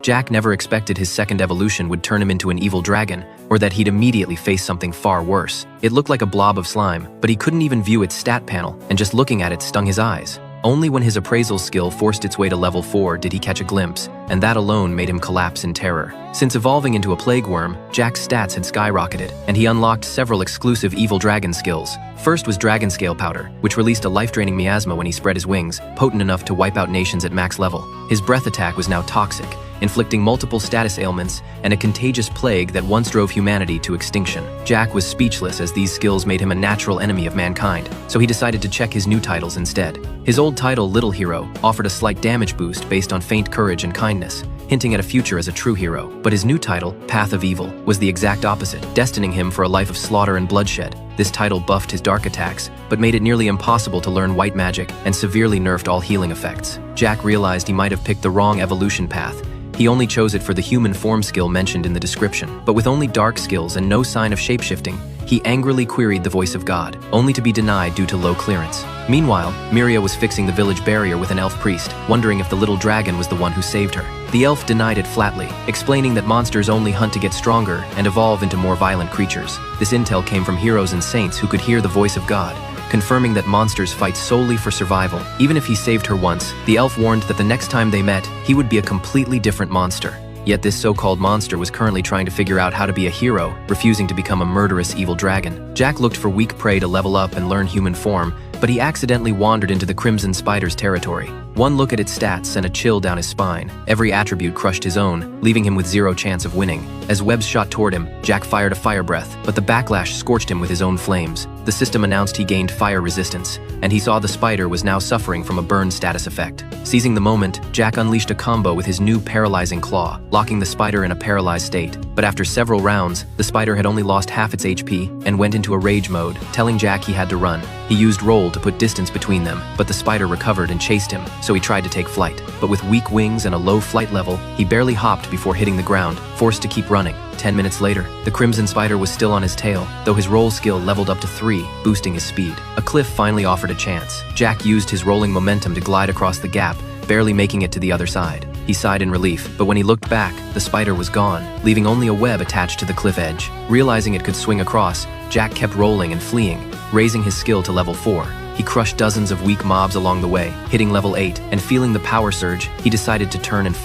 Jack never expected his second evolution would turn him into an evil dragon, or that he'd immediately face something far worse. It looked like a blob of slime, but he couldn't even view its stat panel, and just looking at it stung his eyes. Only when his appraisal skill forced its way to level 4 did he catch a glimpse, and that alone made him collapse in terror. Since evolving into a plague worm, Jack's stats had skyrocketed, and he unlocked several exclusive evil dragon skills. First was Dragon Scale Powder, which released a life-draining miasma when he spread his wings, potent enough to wipe out nations at max level. His breath attack was now toxic, inflicting multiple status ailments and a contagious plague that once drove humanity to extinction. Jack was speechless as these skills made him a natural enemy of mankind, so he decided to check his new titles instead. His old title, Little Hero, offered a slight damage boost based on faint courage and kindness, hinting at a future as a true hero. But his new title, Path of Evil, was the exact opposite, destining him for a life of slaughter and bloodshed. This title buffed his dark attacks, but made it nearly impossible to learn white magic and severely nerfed all healing effects. Jack realized he might have picked the wrong evolution path. He only chose it for the human form skill mentioned in the description. But with only dark skills and no sign of shapeshifting, he angrily queried the voice of God, only to be denied due to low clearance. Meanwhile, Miria was fixing the village barrier with an elf priest, wondering if the little dragon was the one who saved her. The elf denied it flatly, explaining that monsters only hunt to get stronger and evolve into more violent creatures. This intel came from heroes and saints who could hear the voice of God, confirming that monsters fight solely for survival. Even if he saved her once, the elf warned that the next time they met, he would be a completely different monster. Yet this so-called monster was currently trying to figure out how to be a hero, refusing to become a murderous evil dragon. Jack looked for weak prey to level up and learn human form, but he accidentally wandered into the Crimson Spider's territory. One look at its stats sent a chill down his spine. Every attribute crushed his own, leaving him with zero chance of winning. As webs shot toward him, Jack fired a fire breath, but the backlash scorched him with his own flames. The system announced he gained fire resistance, and he saw the spider was now suffering from a burn status effect. Seizing the moment, Jack unleashed a combo with his new paralyzing claw, locking the spider in a paralyzed state. But after several rounds, the spider had only lost half its HP and went into a rage mode, telling Jack he had to run. He used roll to put distance between them, but the spider recovered and chased him, so he tried to take flight. But with weak wings and a low flight level, he barely hopped before hitting the ground, forced to keep running. 10 minutes later, the Crimson Spider was still on his tail, though his roll skill leveled up to 3, boosting his speed. A cliff finally offered a chance. Jack used his rolling momentum to glide across the gap, barely making it to the other side. He sighed in relief, but when he looked back, the spider was gone, leaving only a web attached to the cliff edge. Realizing it could swing across, Jack kept rolling and fleeing, raising his skill to level 4. He crushed dozens of weak mobs along the way, hitting level 8, and feeling the power surge, he decided to turn and fight.